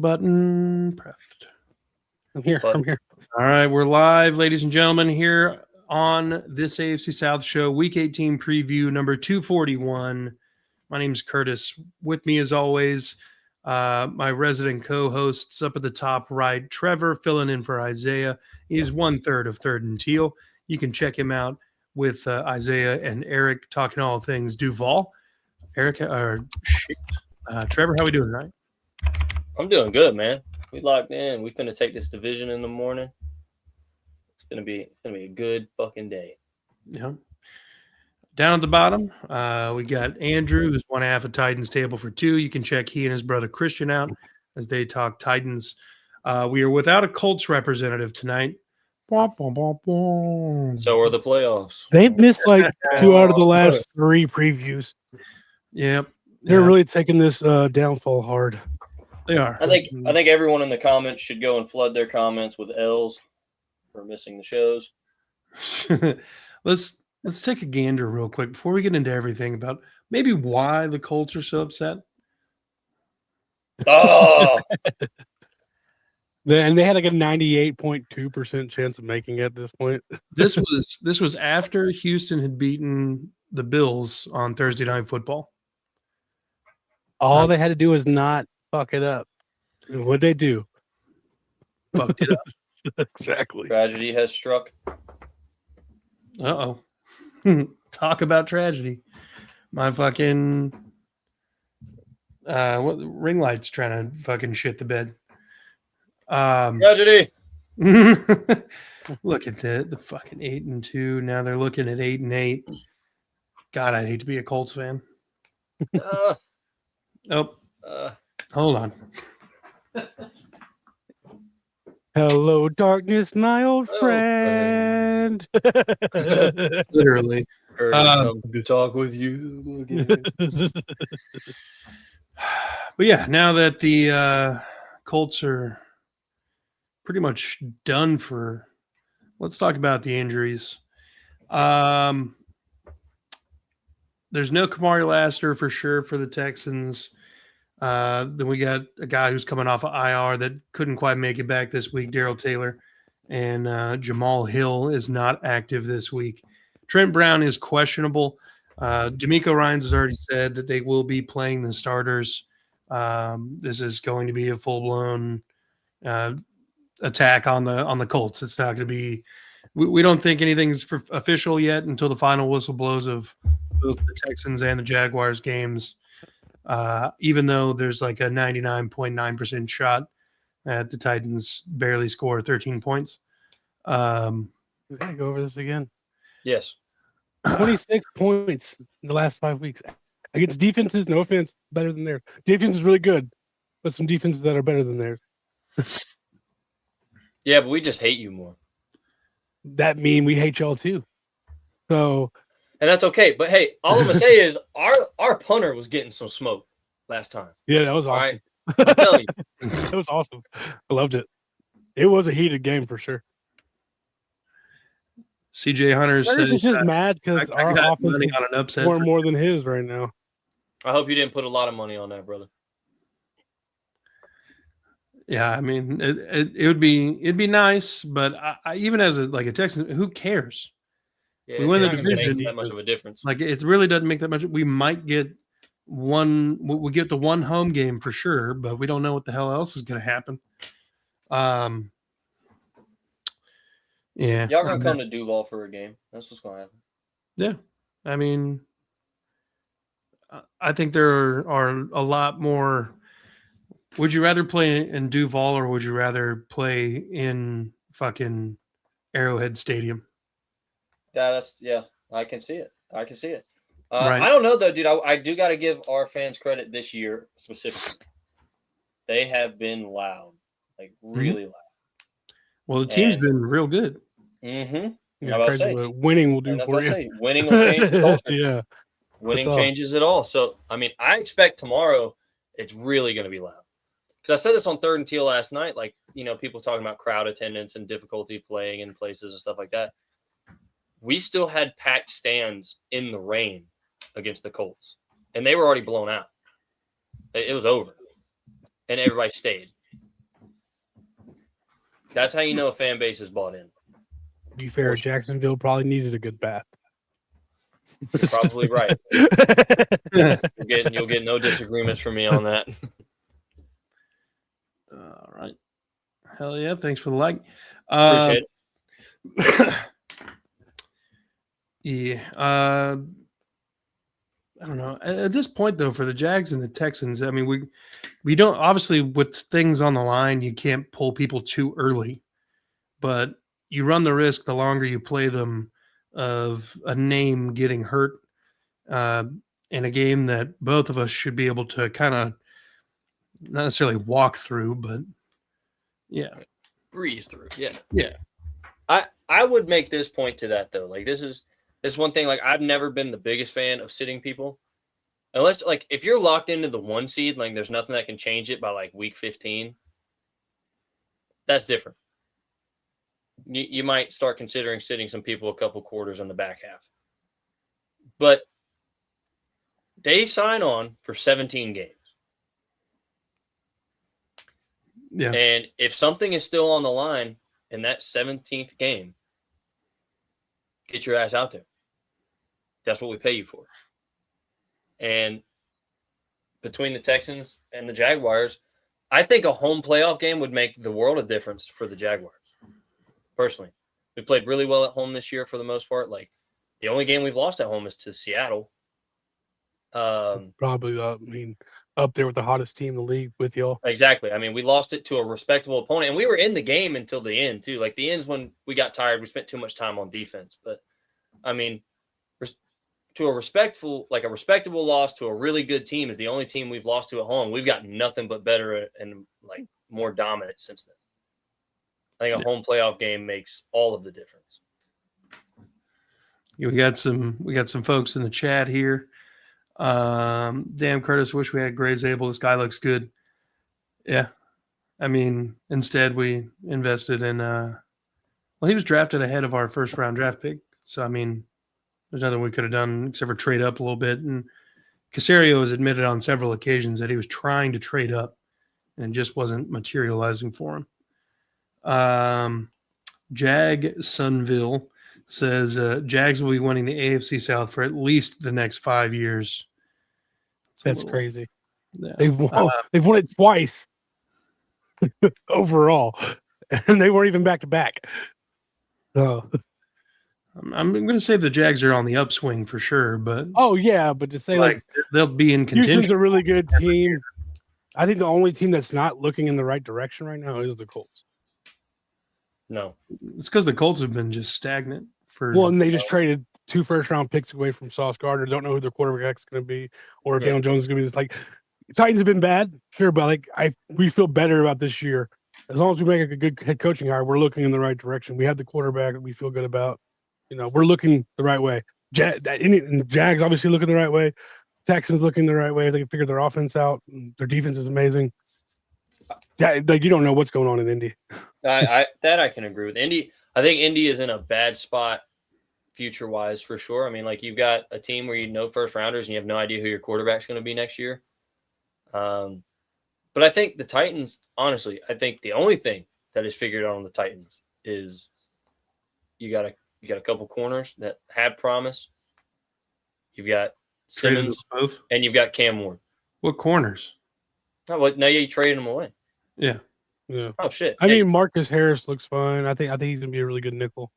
button pressed. I'm here. All right, we're live, ladies and gentlemen, here on this AFC South show, Week 18 preview number 241. My name is Curtis. With me, as always, my resident co-hosts up at the top right, Trevor filling in for Isaiah. He's 1/3 of Third and Teal. You can check him out with Isaiah and Eric talking all things Duval. Trevor, how we doing tonight? I'm doing good, man. We locked in. We finna take this division in the morning. It's gonna be a good fucking day. Yeah. Down at the bottom, we got Andrew, who's one half of Titans Table for Two. You can check he and his brother Christian out as they talk Titans. We are without a Colts representative tonight. So are the playoffs. They've missed like 2 out of the last 3 previews. Yep. They're really taking this downfall hard. They are. I think everyone in the comments should go and flood their comments with L's for missing the shows. Let's take a gander real quick before we get into everything about maybe why the Colts are so upset. Oh, And they had like a 98.2% chance of making it at this point. This was after Houston had beaten the Bills on Thursday Night Football. All they had to do was not fuck it up. What'd they do? Fucked it up. Exactly. tragedy has struck. Uh-oh. Talk about tragedy. My fucking ring light's trying to fucking shit the bed. Tragedy. Look at the fucking 8-2. Now they're looking at 8-8. God, I'd hate to be a Colts fan. Hold on. Hello, darkness, my old friend. Literally. To talk with you again. But yeah, now that the Colts are pretty much done for, let's talk about the injuries. There's no Kamari Lassiter for sure for the Texans. Then we got a guy who's coming off of IR that couldn't quite make it back this week, Darrell Taylor. And Jamal Hill is not active this week. Trent Brown is questionable. D'Amico Ryans has already said that they will be playing the starters. This is going to be a full-blown attack on the Colts. It's not going to be – we don't think anything's official yet until the final whistle blows of both the Texans and the Jaguars games. Even though there's like a 99.9% shot that the Titans barely score 13 points. We gotta go over this again. Yes. 26 points in the last 5 weeks. Against defenses, no offense, better than theirs. Defense is really good, but some defenses that are better than theirs. Yeah, but we just hate you more. That mean we hate y'all too. So, and that's okay. But hey, all I'm gonna say is our punter was getting some smoke last time. Yeah, that was awesome. All right? I'm telling you. That was awesome. I loved it. It was a heated game for sure. CJ Hunter says he's just mad because our offense on an upset more than his right now. I hope you didn't put a lot of money on that, brother. Yeah, I mean, it'd be nice, but I even as a Texan, who cares? Yeah, we win the division. That much of a difference. Like it really doesn't make that much. We might get one. We'll get the one home game for sure, but we don't know what the hell else is going to happen. Yeah, y'all gonna come to Duval for a game. That's what's gonna happen. Yeah, I mean, I think there are a lot more. Would you rather play in Duval or would you rather play in fucking Arrowhead Stadium? Yeah, I can see it. Right. I don't know though, dude. I do got to give our fans credit this year specifically. They have been loud, like really loud. Well, the team's been real good. Mm-hmm. Yeah, winning will do for you. Winning will change the culture. Yeah. Winning changes it all. So, I mean, I expect tomorrow it's really going to be loud. Because I said this on Third and Teal last night, like, you know, people talking about crowd attendance and difficulty playing in places and stuff like that. We still had packed stands in the rain against the Colts, and they were already blown out. It was over, and everybody stayed. That's how you know a fan base is bought in. To be fair, Jacksonville probably needed a good bath. You're probably right. You'll get no disagreements from me on that. All right. Hell yeah. Thanks for the like. Appreciate it. Yeah. I don't know. At this point, though, for the Jags and the Texans, I mean, we don't, obviously with things on the line, you can't pull people too early, but you run the risk the longer you play them of a name getting hurt in a game that both of us should be able to kind of not necessarily walk through, but yeah, breeze through. Yeah. Yeah. I would make this point to that though. Like this is one thing. Like I've never been the biggest fan of sitting people, unless like if you're locked into the 1 seed, like there's nothing that can change it by like week 15. That's different. You might start considering sitting some people a couple quarters in the back half, but they sign on for 17 games. Yeah. And if something is still on the line in that 17th game, get your ass out there. That's what we pay you for. And between the Texans and the Jaguars, I think a home playoff game would make the world of difference for the Jaguars. Personally, we played really well at home this year for the most part. Like the only game we've lost at home is to Seattle. Probably, up there with the hottest team in the league with y'all. Exactly. I mean, we lost it to a respectable opponent, and we were in the game until the end too. Like the end's when we got tired. We spent too much time on defense. But I mean, to a respectable loss to a really good team is the only team we've lost to at home. We've got nothing but better and like more dominant since then. I think a home playoff game makes all of the difference. We got some folks in the chat here. Damn, Curtis, wish we had Graves Abel. This guy looks good. Yeah. I mean, instead we invested in he was drafted ahead of our first round draft pick. So I mean, there's nothing we could have done except for trade up a little bit. And Caserio has admitted on several occasions that he was trying to trade up and just wasn't materializing for him. Jag Sunville says Jags will be winning the AFC South for at least the next 5 years. That's crazy. Yeah. They've won it twice overall, and they weren't even back to back. So I'm going to say the Jags are on the upswing for sure, but but to say like they'll be in contention. Houston's a really good team. I think the only team that's not looking in the right direction right now is the Colts. No, it's because the Colts have been just stagnant for. Well, and they just traded 2 first-round picks away from Sauce Gardner. Don't know who their quarterback's going to be, or if Daniel Jones is going to be. Just like Titans have been bad, sure, but like we feel better about this year. As long as we make a good head coaching hire, we're looking in the right direction. We have the quarterback that we feel good about. We're looking the right way. And Jags obviously looking the right way. Texans looking the right way. They can figure their offense out. Their defense is amazing. Yeah, like you don't know what's going on in Indy. I can agree with. Indy, I think Indy is in a bad spot future-wise for sure. I mean, like you've got a team where you know first rounders and you have no idea who your quarterback's going to be next year. But I think the Titans, honestly, I think the only thing that is figured out on the Titans is you got a couple corners that have promise. You've got Simmons and you've got Cam Ward. What corners? Oh, well, now you traded them away. Yeah. Oh shit. I mean, Marcus Harris looks fine. I think he's gonna be a really good nickel.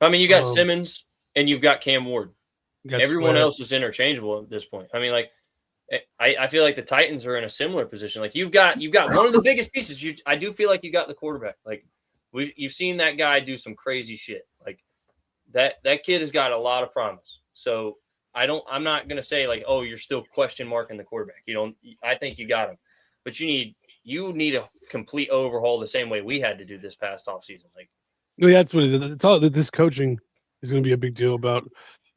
I mean, you got Simmons and you've got Cam Ward. Everyone Sweat. else is interchangeable at this point. I mean, like I feel like the Titans are in a similar position. Like you've got one of the biggest pieces. I do feel like you got the quarterback. Like you've seen that guy do some crazy shit. Like that kid has got a lot of promise. So I'm not gonna say like, oh, you're still question marking the quarterback. I think you got him, but you need a complete overhaul the same way we had to do this past offseason. Like, that's what it is. It's all that this coaching is going to be a big deal about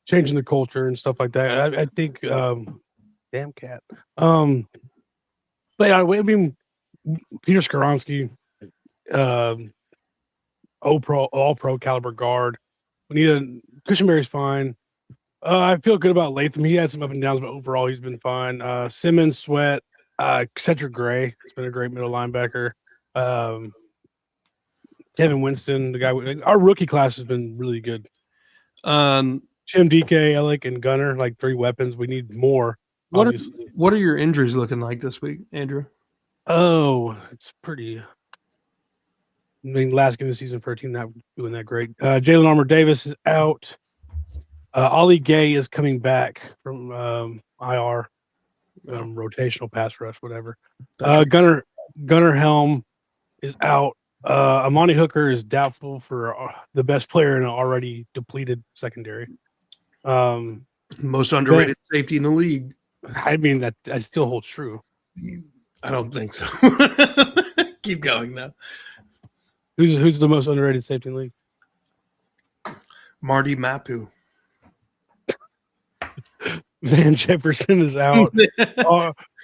changing the culture and stuff like that. I think, damn cat. But yeah, I mean, Peter Skoronski, all pro caliber guard. We need Cushenberry's fine. I feel good about Latham. He had some up and downs, but overall he's been fine. Simmons, Sweat. Cedric Gray has been a great middle linebacker. Kevin Winston, the guy. Our rookie class has been really good. Um, Tim, DK, Alec, and Gunner, like 3 weapons. We need more. what Obviously. what are your injuries looking like this week, Andrew? Oh, it's pretty. I mean, last game of the season for a team not doing that great. Jalen Armour Davis is out. Ollie Gay is coming back from IR, rotational pass rush, whatever. Gunner Helm is out. Amani Hooker is doubtful for the best player in an already depleted secondary. Most underrated safety in the league. I mean, that still holds true. I don't think so. Keep going though. Who's the most underrated safety in the league? Marty Mapu. Van Jefferson is out.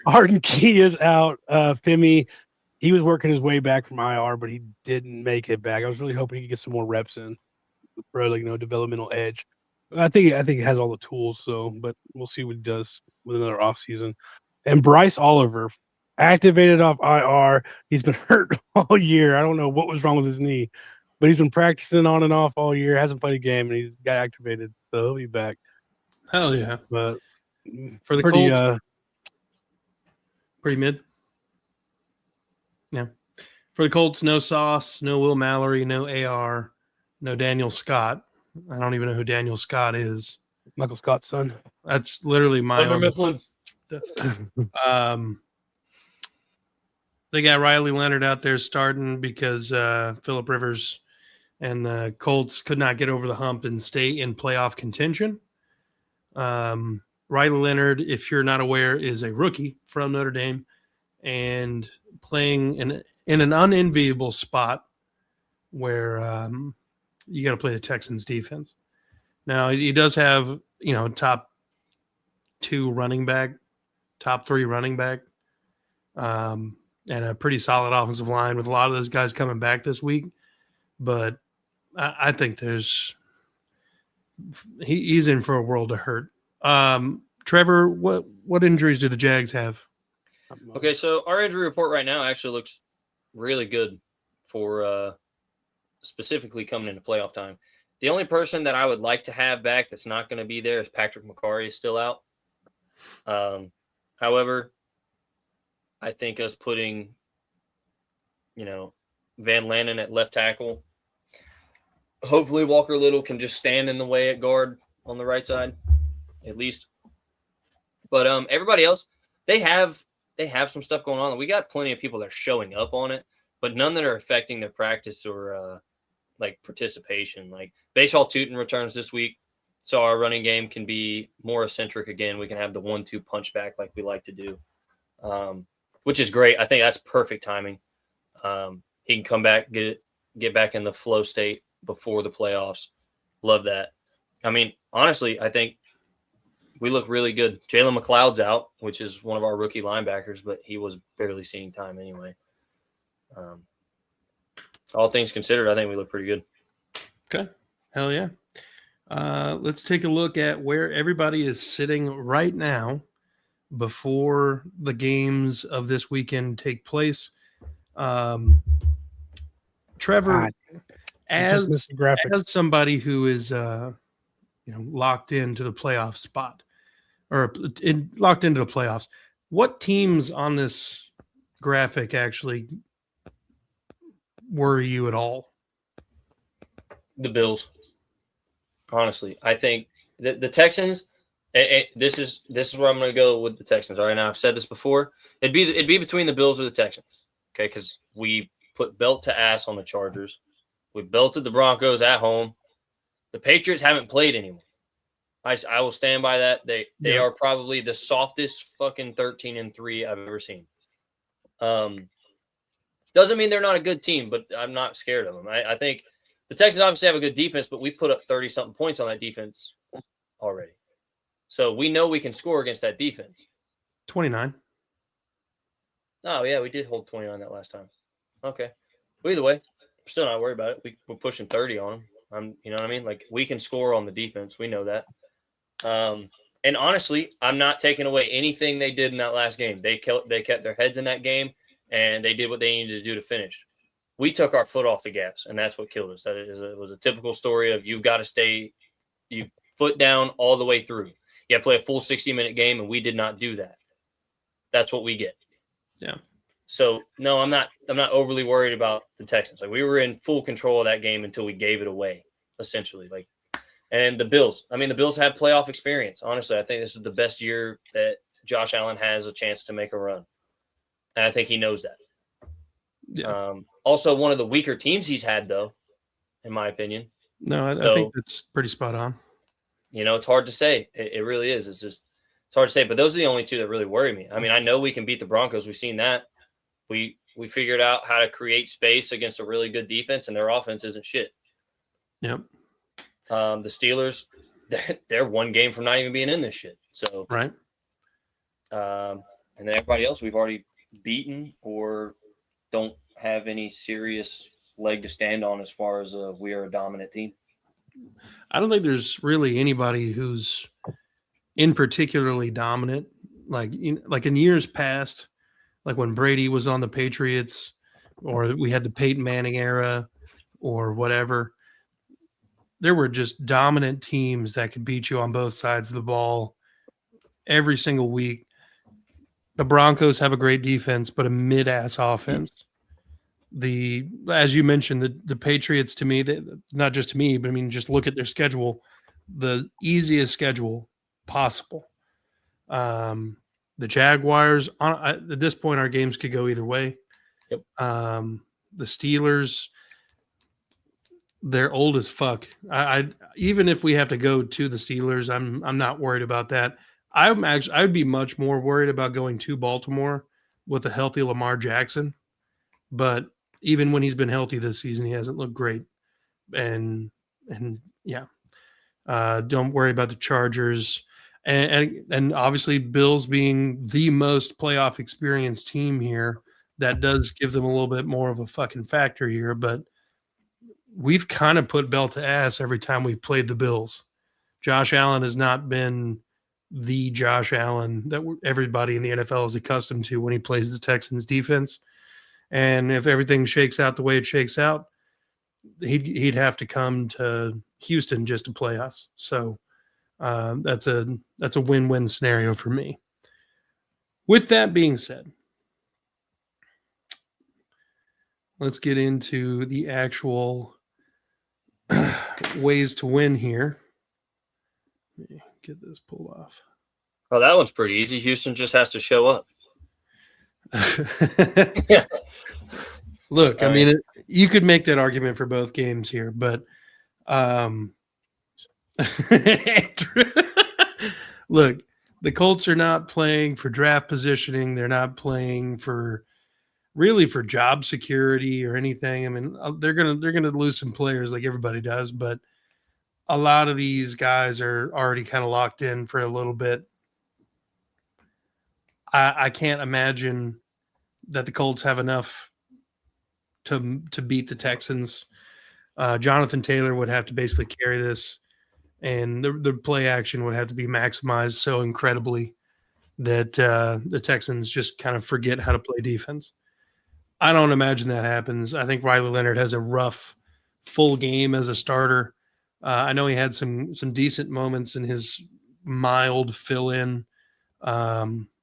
Arden Key is out. Femi, he was working his way back from IR, but he didn't make it back. I was really hoping he could get some more reps in for developmental edge. I think he has all the tools, but we'll see what he does with another offseason. And Bryce Oliver, activated off IR. He's been hurt all year. I don't know what was wrong with his knee, but he's been practicing on and off all year, hasn't played a game, and he's got activated, so he'll be back. Hell yeah. But for the Colts, pretty mid. Yeah. For the Colts, no Sauce, no Will Mallory, no AR, no Daniel Scott. I don't even know who Daniel Scott is. Michael Scott's son. That's literally my own. They got Riley Leonard out there starting because Phillip Rivers and the Colts could not get over the hump and stay in playoff contention. Riley Leonard, if you're not aware, is a rookie from Notre Dame and playing in an unenviable spot where you got to play the Texans defense. Now, he does have, top 2 running back, top 3 running back, and a pretty solid offensive line with a lot of those guys coming back this week. But I think he's in for a world of hurt. Trevor, what injuries do the Jags have? Okay, so our injury report right now actually looks really good for specifically coming into playoff time. The only person that I would like to have back that's not going to be there is Patrick McCarry is still out. However, I think us putting, Van Lanen at left tackle, hopefully Walker Little can just stand in the way at guard on the right side, at least. But everybody else, they have some stuff going on. We got plenty of people that are showing up on it, but none that are affecting their practice or participation. Like Bashaw Tootin returns this week, so our running game can be more eccentric again. We can have the 1-2 punch back like we like to do, which is great. I think that's perfect timing. He can come back, get back in the flow state before the playoffs. Love that. I mean, honestly, I think we look really good. Jalen McLeod's out, which is one of our rookie linebackers, but he was barely seeing time anyway. All things considered, I think we look pretty good. Okay. Hell yeah. Let's take a look at where everybody is sitting right now before the games of this weekend take place. Trevor, as somebody who is locked into the playoff spot or locked into the playoffs, what teams on this graphic actually worry you at all? The Bills. Honestly, I think the Texans. This is where I'm going to go with the Texans. All right, now I've said this before. It'd be between the Bills or the Texans. Okay, because we put belt to ass on the Chargers. We belted the Broncos at home. The Patriots haven't played anyone. I will stand by that. They are probably the softest fucking 13-3 I've ever seen. Doesn't mean they're not a good team, but I'm not scared of them. I think the Texans obviously have a good defense, but we put up 30-something points on that defense already. So we know we can score against that defense. 29. Oh, yeah, we did hold 29 that last time. Okay. Well, either way, I'm still not worried about it. We're pushing 30 on them. You know what I mean? Like, we can score on the defense. We know that. And honestly, I'm not taking away anything they did in that last game. They kept their heads in that game, and they did what they needed to do to finish. we took our foot off the gas, and that's what killed us. It was a typical story of you've got to stay you foot down all the way through. You have to play a full 60-minute game, and we did not do that. That's what we get. Yeah. So no, I'm not overly worried about the Texans. Like, we were in full control of that game until we gave it away, essentially. Like, and the Bills. I mean, the Bills have playoff experience. Honestly, I think this is the best year that Josh Allen has a chance to make a run. And I think he knows that. Yeah. Also, one of the weaker teams he's had, though, in my opinion. No, I think that's pretty spot on. You know, it's hard to say. It really is. It's hard to say. But those are the only two that really worry me. I mean, I know we can beat the Broncos. We've seen that. We figured out how to create space against a really good defense, and their offense isn't shit. Yep. The Steelers, they're one game from not even being in this shit. So right. And then everybody else we've already beaten or don't have any serious leg to stand on as far as we are a dominant team. I don't think there's really anybody who's in particularly dominant. Like in years past, like when Brady was on the Patriots, or we had the Peyton Manning era, or whatever. There were just dominant teams that could beat you on both sides of the ball every single week. The Broncos have a great defense, but a mid-ass offense. As you mentioned, the Patriots, to me, not just to me, but I mean, just look at their schedule, the easiest schedule possible. The Jaguars, at this point, our games could go either way. Yep. The Steelers, they're old as fuck. I even if we have to go to the Steelers, I'm not worried about that. I'd be much more worried about going to Baltimore with a healthy Lamar Jackson. But even when he's been healthy this season, he hasn't looked great. And yeah, don't worry about the Chargers. And obviously Bills being the most playoff experienced team here, that does give them a little bit more of a fucking factor here. But we've kind of put belt to ass every time we've played the Bills. Josh Allen has not been the Josh Allen that everybody in the NFL is accustomed to when he plays the Texans defense. And if everything shakes out the way it shakes out, he'd have to come to Houston just to play us. So that's a win-win scenario for me. With that being said, let's get into the actual ways to win here. Let me get this pulled off. Well, that one's pretty easy. Houston just has to show up. Look, I mean, you could make that argument for both games here, but look, the Colts are not playing for draft positioning. They're not playing for job security or anything. I mean, they're gonna lose some players like everybody does, but a lot of these guys are already kind of locked in for a little bit. I can't imagine that the Colts have enough to beat the Texans. Jonathan Taylor would have to basically carry this, and the play action would have to be maximized so incredibly that the Texans just kind of forget how to play defense. I don't imagine that happens. I think Riley Leonard has a rough full game as a starter. I know he had some decent moments in his mild fill-in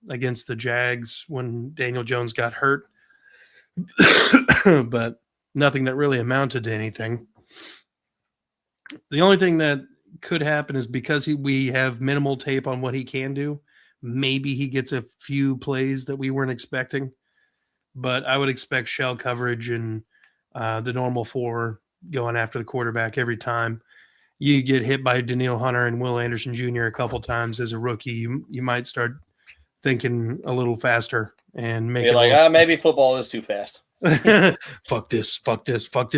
against the Jags when Daniel Jones got hurt, but nothing that really amounted to anything. The only thing that could happen is because we have minimal tape on what he can do, maybe he gets a few plays that we weren't expecting. But I would expect shell coverage and the normal four going after the quarterback every time. You get hit by Daniil Hunter and Will Anderson Jr. a couple times as a rookie, you might start thinking a little faster and make it like, maybe football is too fast. Fuck this.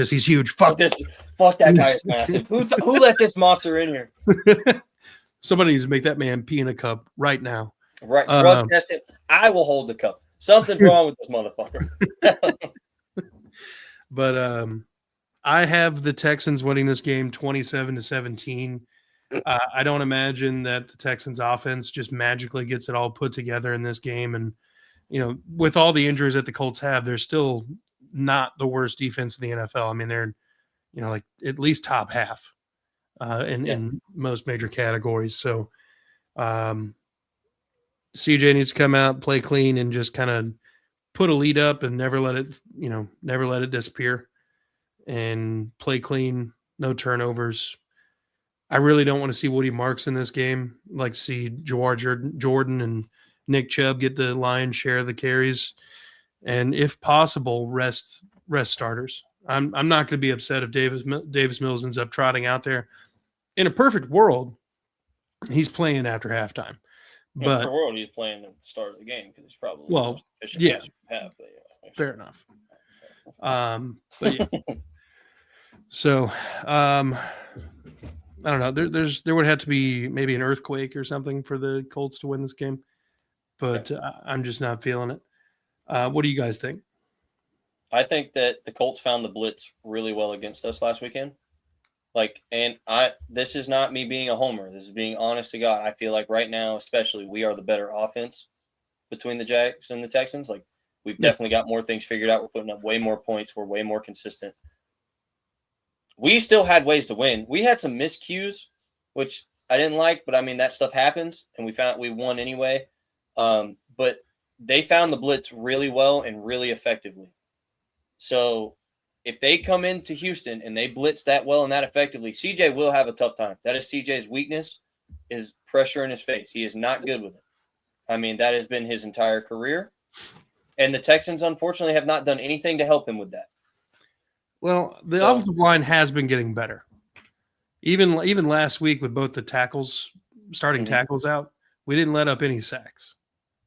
He's huge. Fuck this. Fuck that guy is massive. Who let this monster in here? Somebody needs to make that man pee in a cup right now. Right. Drug test it. I will hold the cup. Something's wrong with this motherfucker. But I have the Texans winning this game 27-17. I don't imagine that the Texans offense just magically gets it all put together in this game. And, with all the injuries that the Colts have, they're still not the worst defense in the NFL. I mean, they're, like at least top half in most major categories. So CJ needs to come out, play clean, and just kind of put a lead up and never let it disappear, and play clean, no turnovers. I really don't want to see Woody Marks in this game. I'd like to see Jordan and Nick Chubb get the lion's share of the carries, and if possible, rest starters. I'm not going to be upset if Davis Mills ends up trotting out there. In a perfect world, he's playing after halftime. But in the world, he's playing at the start of the game because he's probably the most efficient yeah, passer we have. But fair enough. But yeah. So I don't know. There would have to be maybe an earthquake or something for the Colts to win this game, but I'm just not feeling it. What do you guys think? I think that the Colts found the blitz really well against us last weekend. This is not me being a homer. This is being honest to God. I feel like right now, especially, we are the better offense between the Jags and the Texans. Like, we've definitely got more things figured out. We're putting up way more points. We're way more consistent. We still had ways to win. We had some miscues, which I didn't like, but I mean, that stuff happens, and we won anyway. But they found the blitz really well and really effectively. So if they come into Houston and they blitz that well and that effectively, CJ will have a tough time. That is CJ's weakness, is pressure in his face. He is not good with it. I mean, that has been his entire career. And the Texans, unfortunately, have not done anything to help him with that. Well, the offensive line has been getting better. Even last week with both the tackles, starting tackles out, we didn't let up any sacks.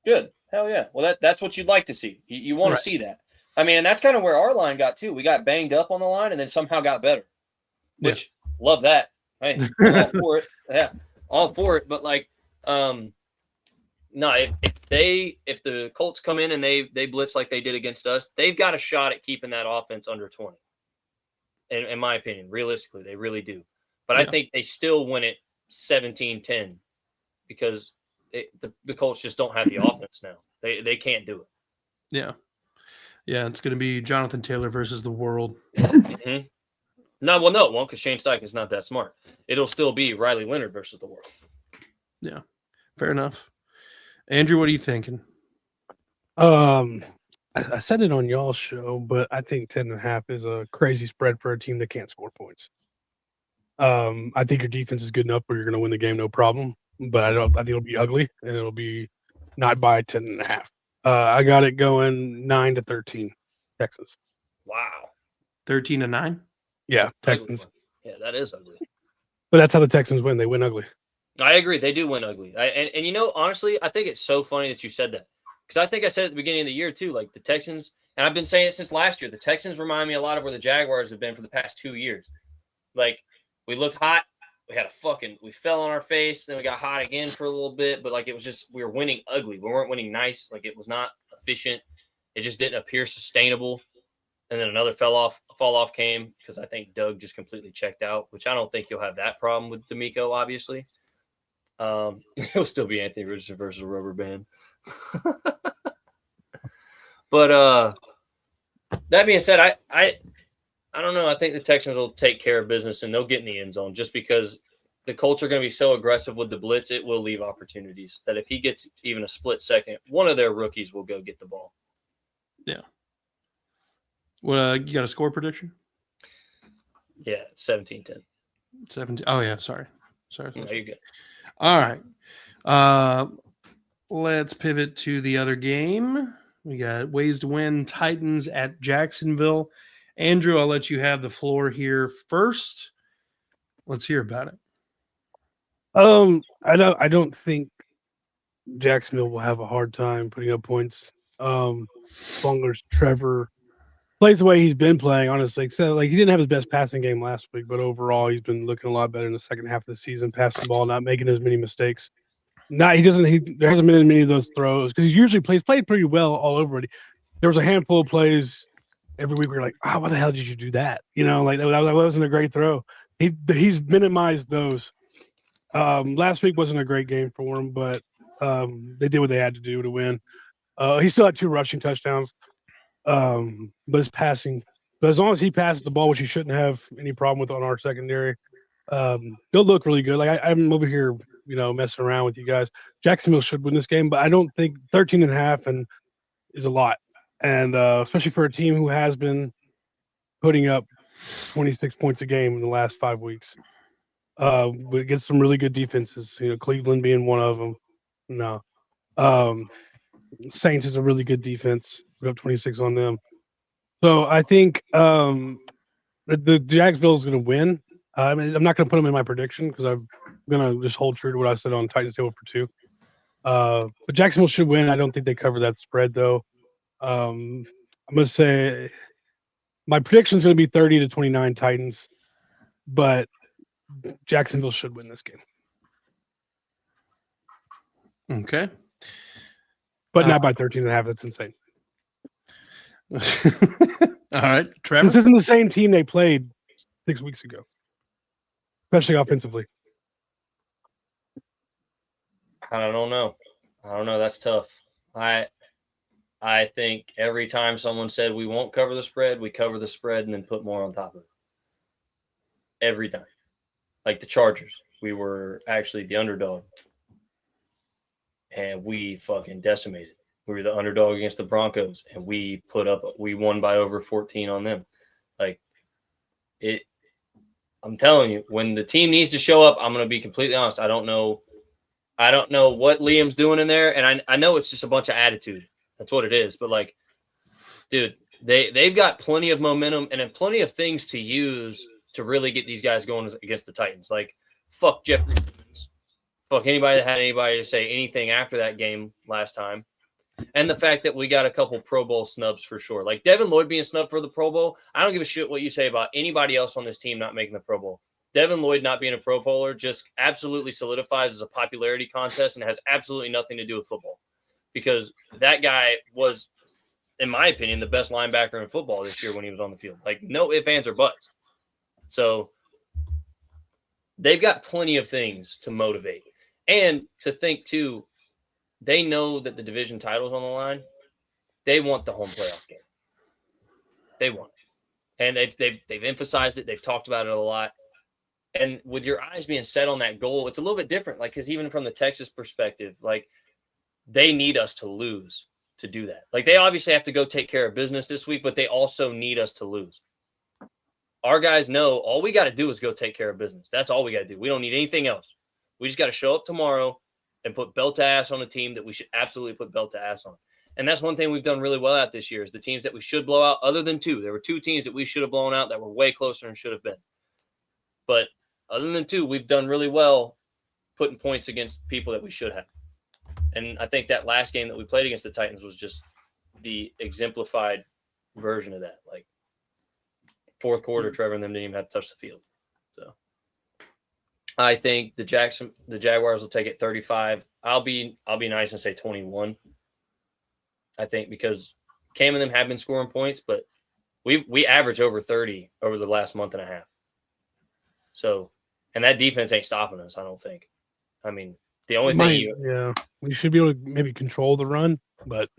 Good. Hell yeah. Well, that's what you'd like to see. You want to see that. I mean, and that's kind of where our line got too. We got banged up on the line and then somehow got better, which love that. Hey, I'm all for it. Yeah, all for it. But if the Colts come in and they blitz like they did against us, they've got a shot at keeping that offense under 20. In my opinion, realistically, they really do. But I think they still win it 17-10 because the Colts just don't have the offense now. They can't do it. Yeah. Yeah, it's going to be Jonathan Taylor versus the world. Mm-hmm. No, it won't, because Shane Steichen is not that smart. It'll still be Riley Leonard versus the world. Yeah, fair enough. Andrew, what are you thinking? I said it on y'all's show, but I think 10.5 is a crazy spread for a team that can't score points. I think your defense is good enough where you're going to win the game, no problem. But I think it'll be ugly, and it'll be not by 10.5. I got it going 9-13, Texans. Wow. 13-9? Yeah, Texans. Yeah, that is ugly. But that's how the Texans win. They win ugly. I agree. They do win ugly. And honestly, I think it's so funny that you said that. Because I think I said at the beginning of the year, too, like the Texans, and I've been saying it since last year, the Texans remind me a lot of where the Jaguars have been for the past 2 years. Like, we looked hot. We fell on our face. Then we got hot again for a little bit. But, it was just, we were winning ugly. We weren't winning nice. It was not efficient. It just didn't appear sustainable. And then another fall off came because I think Doug just completely checked out, which I don't think you'll have that problem with D'Amico, obviously. It'll still be Anthony Richardson versus a rubber band. But that being said, I don't know. I think the Texans will take care of business and they'll get in the end zone just because the Colts are going to be so aggressive with the blitz. It will leave opportunities that if he gets even a split second, one of their rookies will go get the ball. Yeah. Well, you got a score prediction? Yeah, 17-10. 17. Oh yeah, sorry. No, you're good. All right. Let's pivot to the other game. We got ways to win. Titans at Jacksonville. Andrew, I'll let you have the floor here first. Let's hear about it. I don't think Jacksonville will have a hard time putting up points. As long as Trevor plays the way he's been playing, honestly. So, he didn't have his best passing game last week, but overall he's been looking a lot better in the second half of the season, passing the ball, not making as many mistakes. There hasn't been many of those throws because he usually played pretty well all over it. There was a handful of plays every week where you're like, oh, why the hell did you do that? That wasn't a great throw. He's minimized those. Last week wasn't a great game for him, but they did what they had to do to win. He still had 2 rushing touchdowns. But his passing, but as long as he passes the ball, which he shouldn't have any problem with on our secondary, they'll look really good. Like I'm over here, messing around with you guys. Jacksonville should win this game, but I don't think 13.5 and is a lot. And especially for a team who has been putting up 26 points a game in the last 5 weeks. We get some really good defenses, Cleveland being one of them. No. Saints is a really good defense. We got 26 on them. So I think the Jacksonville is going to win. I'm not going to put them in my prediction because I'm going to just hold true to what I said on Titans table for 2. But Jacksonville should win. I don't think they cover that spread, though. I'm going to say my prediction is going to be 30-29 Titans, but Jacksonville should win this game. Okay. But not by 13.5. That's insane. All right, Trevor. This isn't the same team they played 6 weeks ago, especially offensively. I don't know. That's tough. I think every time someone said we won't cover the spread, we cover the spread and then put more on top of it. Every time. Like the Chargers, we were actually the underdog. And we fucking decimated. We were the underdog against the Broncos, and we won by over 14 on them. Like I'm telling you, when the team needs to show up, I'm going to be completely honest. I don't know what Liam's doing in there, and I know it's just a bunch of attitude. That's what it is. But like, dude, they've got plenty of momentum and plenty of things to use to really get these guys going against the Titans. Like, fuck Jeffrey Simmons. Fuck anybody that had anybody to say anything after that game last time. And the fact that we got a couple Pro Bowl snubs for sure. Like Devin Lloyd being snubbed for the Pro Bowl. I don't give a shit what you say about anybody else on this team not making the Pro Bowl. Devin Lloyd not being a Pro Bowler just absolutely solidifies as a popularity contest and has absolutely nothing to do with football. Because that guy was, in my opinion, the best linebacker in football this year when he was on the field. Like, no ifs, ands, or buts. So they've got plenty of things to motivate. And to think, too, they know that the division title's on the line. They want the home playoff game. They want it. And they've emphasized it. They've talked about it a lot. And with your eyes being set on that goal, it's a little bit different. Like, because even from the Texas perspective, like, they need us to lose to do that. Like, they obviously have to go take care of business this week, but they also need us to lose. Our guys know all we got to do is go take care of business. That's all we got to do. We don't need anything else. We just got to show up tomorrow and put belt to ass on a team that we should absolutely put belt to ass on. And that's one thing we've done really well at this year is the teams that we should blow out, other than 2. There were 2 teams that we should have blown out that were way closer and should have been. But other than 2, we've done really well putting points against people that we should have. And I think that last game that we played against the Titans was just the exemplified version of that. Like, fourth quarter, Trevor and them didn't even have to touch the field. So I think the Jaguars will take it 35. I'll be nice and say 21. I think because Cam and them have been scoring points, but we average over 30 over the last month and a half. So, and that defense ain't stopping us, I don't think. I mean, the only thing we should be able to maybe control the run, but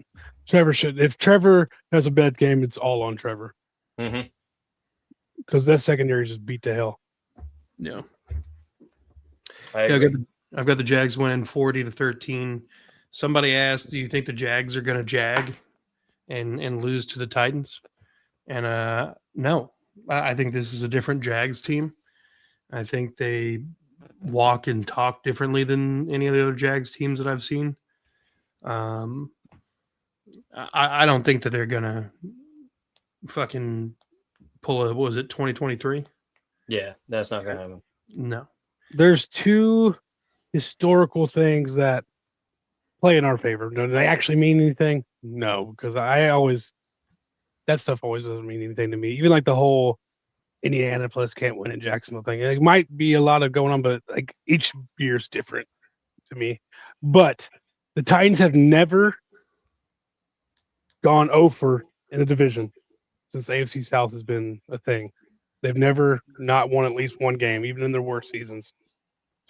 if Trevor has a bad game, it's all on Trevor. Mm-hmm. Because that secondary just beat to hell. Yeah. I've got the Jags winning 40-13. Somebody asked, do you think the Jags are going to jag and lose to the Titans? And no, I think this is a different Jags team. I think they walk and talk differently than any of the other Jags teams that I've seen. I don't think that they're going to fucking pull a, what was it, 2023? Yeah, that's not going to happen. No. There's 2 historical things that play in our favor. Do they actually mean anything? No, because that stuff always doesn't mean anything to me. Even like the whole Indianapolis can't win in Jacksonville thing. It might be a lot of going on, but like each year's different to me. But the Titans have never gone over in the division since AFC South has been a thing. They've never not won at least one game, even in their worst seasons.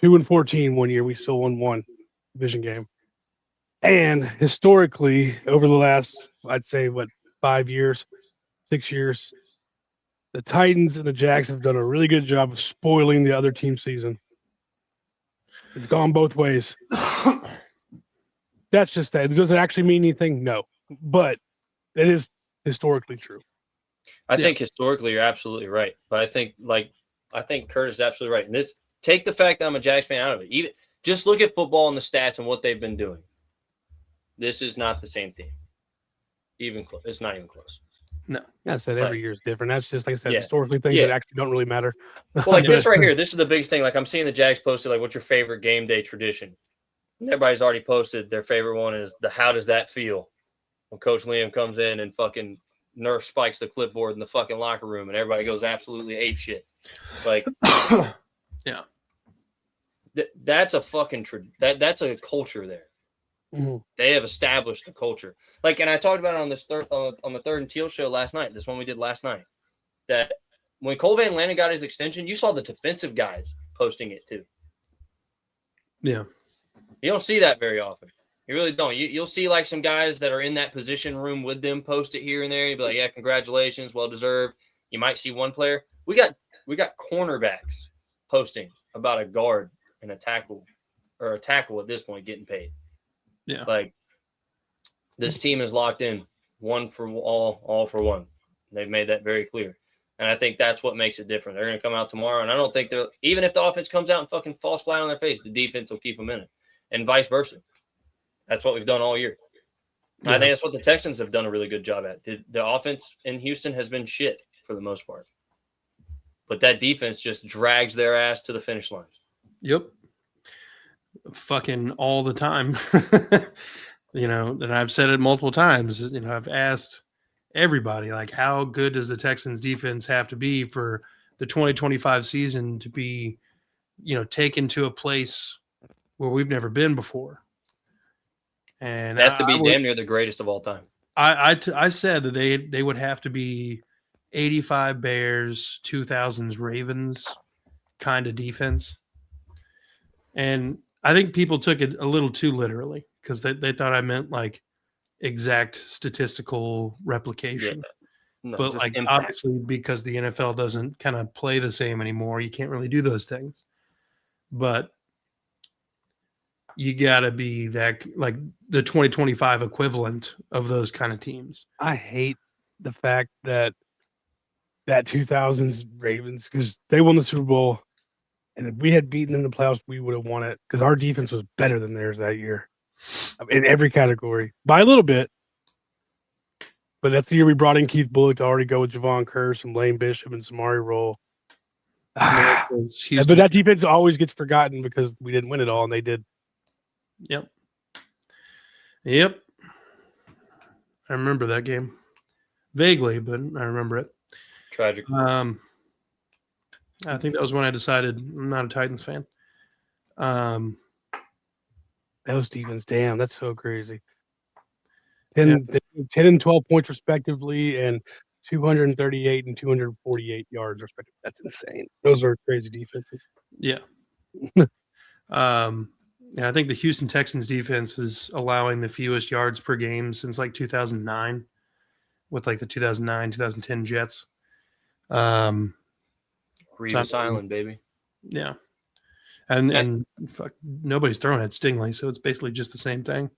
2-14 one year, we still won one division game. And historically, over the last, I'd say, 5 years, 6 years. The Titans and the Jags have done a really good job of spoiling the other team's season. It's gone both ways. That's just that. Does it actually mean anything? No. But it is historically true. I think historically you're absolutely right. But I think Curtis is absolutely right. And take the fact that I'm a Jags fan out of it. Even just look at football and the stats and what they've been doing. This is not the same team. It's not even close. No. I said every year is different. That's just, like I said, historically things that actually don't really matter. Well, like this right here, this is the biggest thing. Like I'm seeing the Jags posted, like, what's your favorite game day tradition? And everybody's already posted their favorite one is the how does that feel? When Coach Liam comes in and fucking Nerf spikes the clipboard in the fucking locker room and everybody goes absolutely ape shit. Like, yeah. That's a fucking that's a culture there. Mm-hmm. They have established the culture. Like, and I talked about it on this on the Third and Teal show last night. This one we did last night. That when Cole Van Lannon got his extension, you saw the defensive guys posting it too. Yeah, you don't see that very often. You really don't. You'll see like some guys that are in that position room with them post it here and there. You'll be like, yeah, congratulations, well deserved. You might see one player. We got cornerbacks posting about a guard and a tackle at this point getting paid. Yeah. Like this team is locked in, one for all for one. They've made that very clear. And I think that's what makes it different. They're going to come out tomorrow. And I don't think even if the offense comes out and fucking falls flat on their face, the defense will keep them in it and vice versa. That's what we've done all year. Yeah. I think that's what the Texans have done a really good job at. The offense in Houston has been shit for the most part. But that defense just drags their ass to the finish line. Yep. Fucking all the time. And I've said it multiple times. I've asked everybody, like, how good does the Texans defense have to be for the 2025 season to be, taken to a place where we've never been before? And that to be damn near the greatest of all time. I said that they would have to be 85 Bears, 2000s Ravens kind of defense. And I think people took it a little too literally because they thought I meant like exact statistical replication. Yeah. No, but like impact. Obviously because the NFL doesn't kind of play the same anymore, you can't really do those things. But you got to be that like the 2025 equivalent of those kind of teams. I hate the fact that 2000s Ravens, because they won the Super Bowl, and if we had beaten them in the playoffs, we would have won it because our defense was better than theirs that year in every category by a little bit. But that's the year we brought in Keith Bullock to already go with Javon Curse and Lane Bishop and Samari Roll. But that defense always gets forgotten because we didn't win it all, and they did. Yep. I remember that game vaguely, but I remember it. Tragic. I think that was when I decided I'm not a Titans fan. Those defense, damn, that's so crazy. 10 and 12 points respectively, and 238 and 248 yards respectively. That's insane. Those are crazy defenses. Yeah. I think the Houston Texans defense is allowing the fewest yards per game since like 2009 with like the 2009, 2010 Jets. Revis Island, baby. Yeah. And fuck, nobody's throwing at Stingley, so it's basically just the same thing.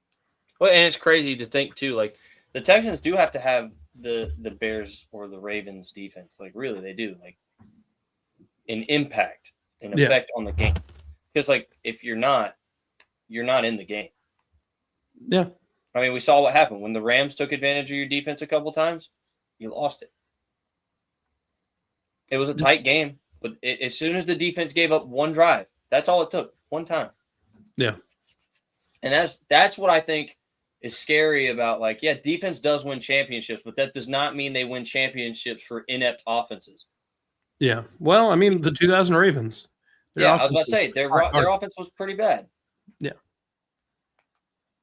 Well, and it's crazy to think too, like the Texans do have to have the Bears or the Ravens defense. Like really they do. Like an impact, an effect on the game. Because like if you're not in the game. Yeah. I mean, we saw what happened when the Rams took advantage of your defense a couple times. You lost it. It was a tight game, but as soon as the defense gave up one drive, that's all it took, one time. Yeah. And that's what I think is scary about, like, yeah, defense does win championships, but that does not mean they win championships for inept offenses. Yeah. Well, I mean, the 2000 Ravens. Yeah, I was about to say, their offense was pretty bad. Yeah.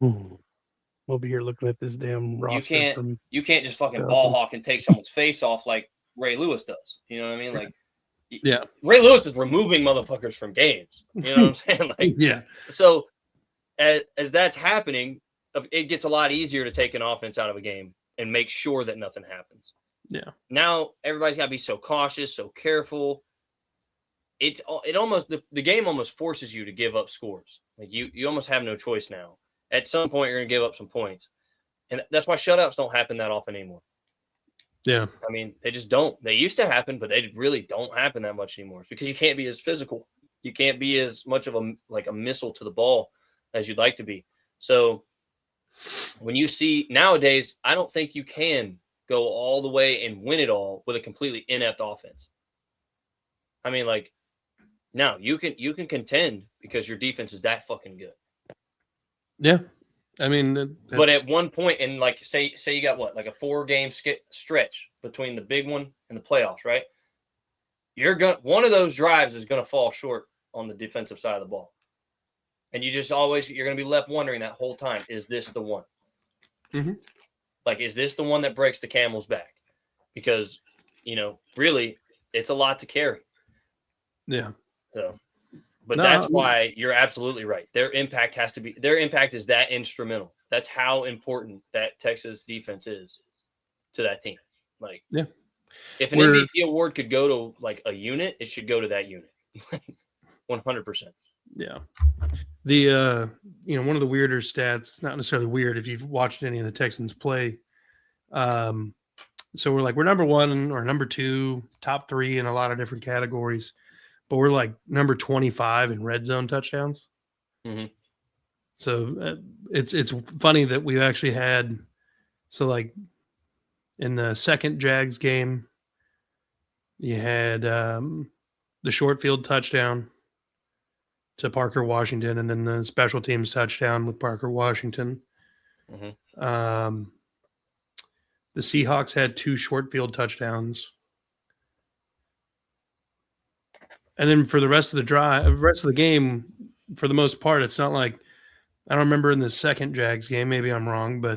We'll be here looking at this damn roster. You can't just fucking ball hawk and take someone's face off like Ray Lewis does. You know what I mean? Like, yeah, Ray Lewis is removing motherfuckers from games. You know what I'm saying? Like, yeah. So as that's happening, it gets a lot easier to take an offense out of a game and make sure that nothing happens. Yeah. Now everybody's got to be so cautious, so careful. It almost the game almost forces you to give up scores. Like you almost have no choice now. At some point, you're going to give up some points, and that's why shutouts don't happen that often anymore. Yeah. I mean, they just don't. They used to happen, but they really don't happen that much anymore. It's because you can't be as physical. You can't be as much of a missile to the ball as you'd like to be. So when you see nowadays, I don't think you can go all the way and win it all with a completely inept offense. I mean, like, no, you can contend because your defense is that fucking good. Yeah. I mean, but at one point, and like say you got what, like a 4-game stretch between the big one and the playoffs, right? One of those drives is gonna fall short on the defensive side of the ball, and you're gonna be left wondering that whole time: is this the one? Mm-hmm. Like, is this the one that breaks the camel's back? Because really, it's a lot to carry. Yeah. So. But that's why you're absolutely right. Their impact is that instrumental. That's how important that Texas defense is to that team. Like, yeah, if an MVP award could go to like a unit, it should go to that unit. 100%. Yeah. The one of the weirder stats, it's not necessarily weird if you've watched any of the Texans play. So we're number 1 or number 2, top 3 in a lot of different categories. But we're like number 25 in red zone touchdowns. Mm-hmm. So it's funny that we've actually had, so like in the second Jags game, you had the short field touchdown to Parker Washington, and then the special teams touchdown with Parker Washington. Mm-hmm. The Seahawks had 2 short field touchdowns. And then for the rest of the game, for the most part, it's not like, I don't remember in the second Jags game, maybe I'm wrong, but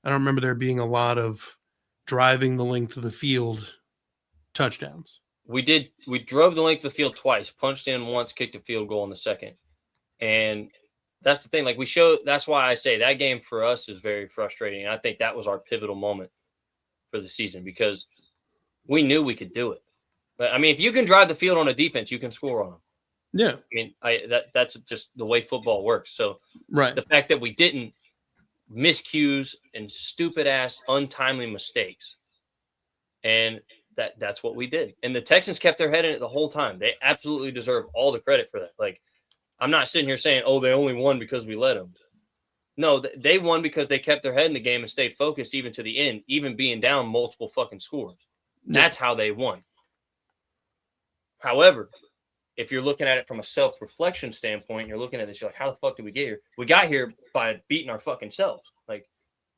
I don't remember there being a lot of driving the length of the field touchdowns. We drove the length of the field twice, punched in once, kicked a field goal in the second. And that's the thing. Like, that's why I say that game for us is very frustrating. And I think that was our pivotal moment for the season because we knew we could do it. I mean, if you can drive the field on a defense, you can score on them. Yeah. I mean, that's just the way football works. So right. The fact that we didn't miscues and stupid ass untimely mistakes, and that's what we did. And the Texans kept their head in it the whole time. They absolutely deserve all the credit for that. Like, I'm not sitting here saying, oh, they only won because we let them. No, they won because they kept their head in the game and stayed focused even to the end, even being down multiple fucking scores. That's how they won. However, if you're looking at it from a self-reflection standpoint, you're looking at this, you're like, how the fuck did we get here? We got here by beating our fucking selves. Like,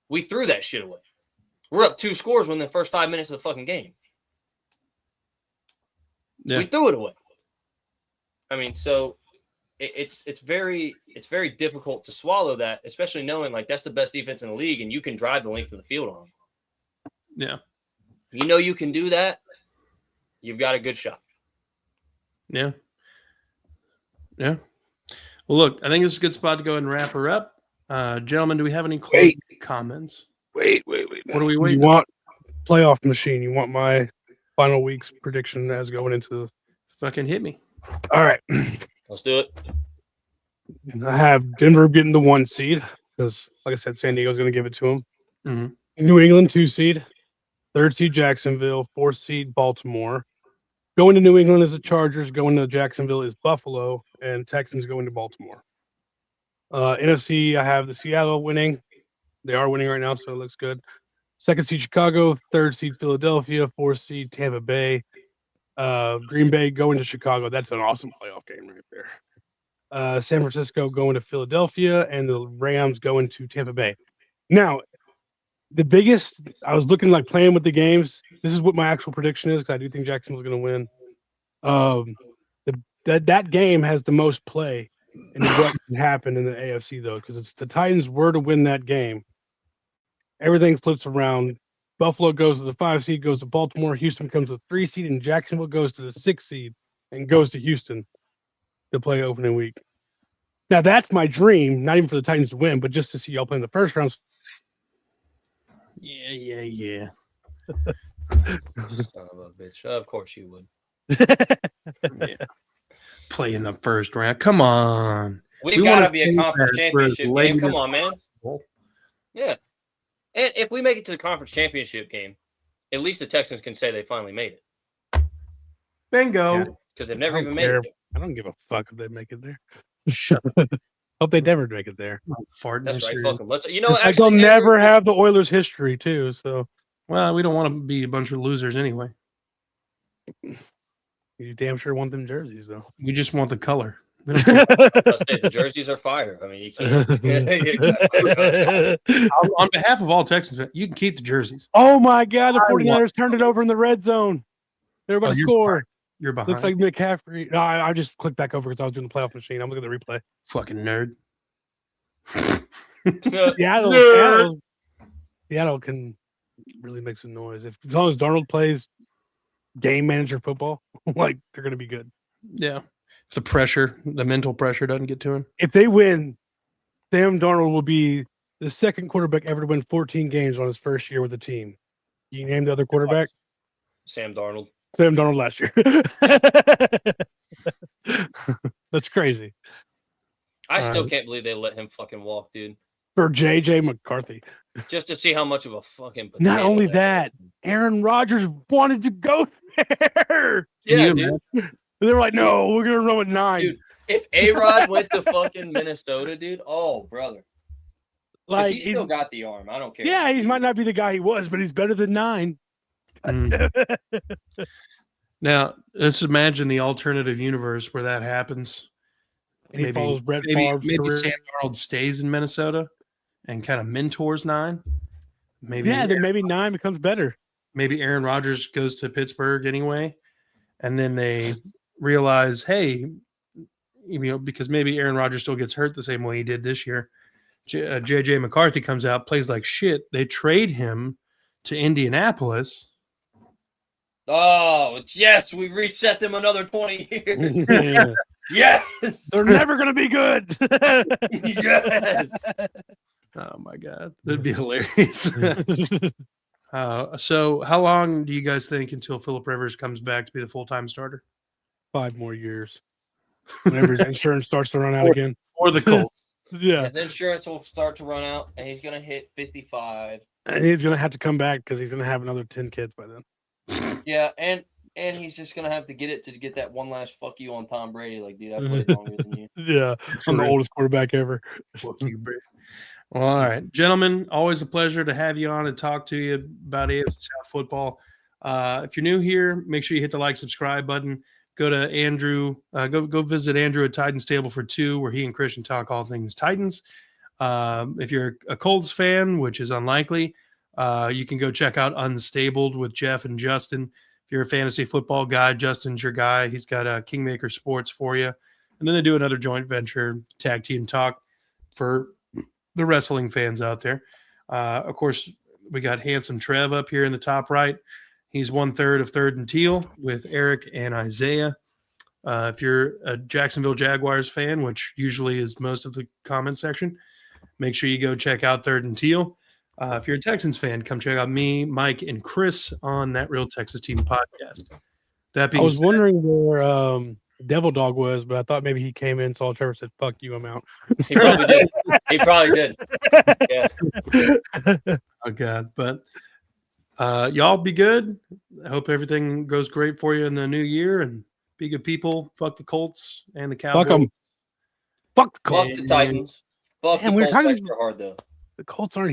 we threw that shit away. We're up 2 scores within the first 5 minutes of the fucking game. Yeah. We threw it away. I mean, so it's very difficult to swallow that, especially knowing like that's the best defense in the league and you can drive the length of the field on them. Yeah. You can do that. You've got a good shot. Yeah. Yeah. Well, look, I think this is a good spot to go ahead and wrap her up. Gentlemen, do we have any closing comments? Wait. What do we wait? You want playoff machine? You want my final week's prediction as going into? Fucking hit me. All right. Let's do it. I have Denver getting the 1 seed because, like I said, San Diego's going to give it to them. Mm-hmm. New England 2 seed, 3rd seed Jacksonville, 4th seed Baltimore. Going to New England is the Chargers. Going to Jacksonville is Buffalo, and Texans going to Baltimore. NFC, I have the Seattle winning. They are winning right now, so it looks good. 2nd seed Chicago, 3rd seed Philadelphia, 4th seed Tampa Bay. Green Bay going to Chicago. That's an awesome playoff game right there. San Francisco going to Philadelphia, and the Rams going to Tampa Bay. Now, the biggest, I was looking like playing with the games. This is what my actual prediction is because I do think Jacksonville's going to win. That game has the most play and what can happen in the AFC though, because it's the Titans were to win that game. Everything flips around. Buffalo goes to the 5 seed, goes to Baltimore. Houston comes to the 3 seed, and Jacksonville goes to the 6 seed and goes to Houston to play opening week. Now that's my dream, not even for the Titans to win, but just to see y'all play in the first round. Yeah. Son of a bitch. Of course you would. Yeah. Play in the first round. Come on. We We got to wanna be a save conference that for championship later game. Come on, man. possible. Yeah. And if we make it to the conference championship game, at least the Texans can say they finally made it. Bingo. Yeah. Because they've I never don't even care. made it. I don't give a fuck if they make it there. Shut up. Hope they never make it there. Fart in That's your right. cereal. Fuck them. Let's. You know, It's like actually, they'll never Andrew, have the Oilers history too. So Well, we don't want to be a bunch of losers anyway. you damn sure want them jerseys though. We just want the color. We don't care. I say the jerseys are fire. I mean, you can't. On behalf of all Texans fans, you can keep the jerseys. Oh my God, the I want- 49ers turned it over in the red zone. They're about to you're score. You're behind. Looks like McCaffrey. No, I just clicked back over because I was doing the playoff machine. I'm looking at the replay. Fucking nerd. Seattle can really make some noise. As long as Darnold plays game manager football, like they're going to be good. Yeah. If the mental pressure doesn't get to him. If they win, Sam Darnold will be the second quarterback ever to win 14 games on his first year with the team. You name the other quarterback? Sam Darnold. Sam Darnold last year. That's crazy. I still can't believe they let him fucking walk, dude. For J.J. McCarthy. Just to see how much of a fucking. Not potato only that that, Aaron Rodgers wanted to go there. Yeah, Can dude. you They were like, no, we're going to run with 9. Dude, if A-Rod went to fucking Minnesota, dude, oh, brother. Because like, he still got the arm. I don't care. yeah, he might not be the guy he was, but he's better than 9. Now, let's imagine the alternative universe where that happens. And he follows Brett Favre's maybe career. Sam Darnold stays in Minnesota and kind of mentors 9. Maybe Then maybe 9 becomes better. maybe Aaron Rodgers goes to Pittsburgh anyway, and then they realize, hey, because maybe Aaron Rodgers still gets hurt the same way he did this year. J.J. McCarthy comes out, plays like shit. They trade him to Indianapolis. Oh, yes, we reset them another 20 years. Yeah. Yes. They're never going to be good. Yes. Oh, my God. That'd be hilarious. So how long do you guys think until Phillip Rivers comes back to be the full-time starter? 5 more years. Whenever his insurance starts to run out again. Or the Colts? Yeah. His insurance will start to run out, and he's going to hit 55. And he's going to have to come back because he's going to have another 10 kids by then. Yeah, and he's just going to have to get that one last fuck you on Tom Brady. Like, dude, I played longer than you. Yeah. I'm the oldest quarterback ever. Fuck you, Brady. Well, all right, gentlemen, always a pleasure to have you on and talk to you about AFC South football. If you're new here, make sure you hit the like, subscribe button. Go to Andrew. Go visit Andrew at Titans Table for 2, where he and Christian talk all things Titans. If you're a Colts fan, which is unlikely, you can go check out Unstabled with Jeff and Justin. If you're a fantasy football guy, Justin's your guy. He's got Kingmaker Sports for you. And then they do another joint venture tag team talk for the wrestling fans out there. Of course, we got Handsome Trev up here in the top right. He's 1/3 of Third and Teal with Eric and Isaiah. If you're a Jacksonville Jaguars fan, which usually is most of the comment section, make sure you go check out Third and Teal. If you're a Texans fan, come check out me, Mike, and Chris on That Real Texas Team podcast. That being I was said, wondering where Devil Dog was, but I thought maybe he came in, saw Trevor, said, fuck you, I'm out. He probably did. He probably did. Yeah. oh God, but y'all be good. I hope everything goes great for you in the new year, and be good people. Fuck the Colts and the Cowboys. Fuck them. Fuck the Colts. Fuck the Titans. Fuck Man, the we're Colts talking- extra hard, though. The Colts aren't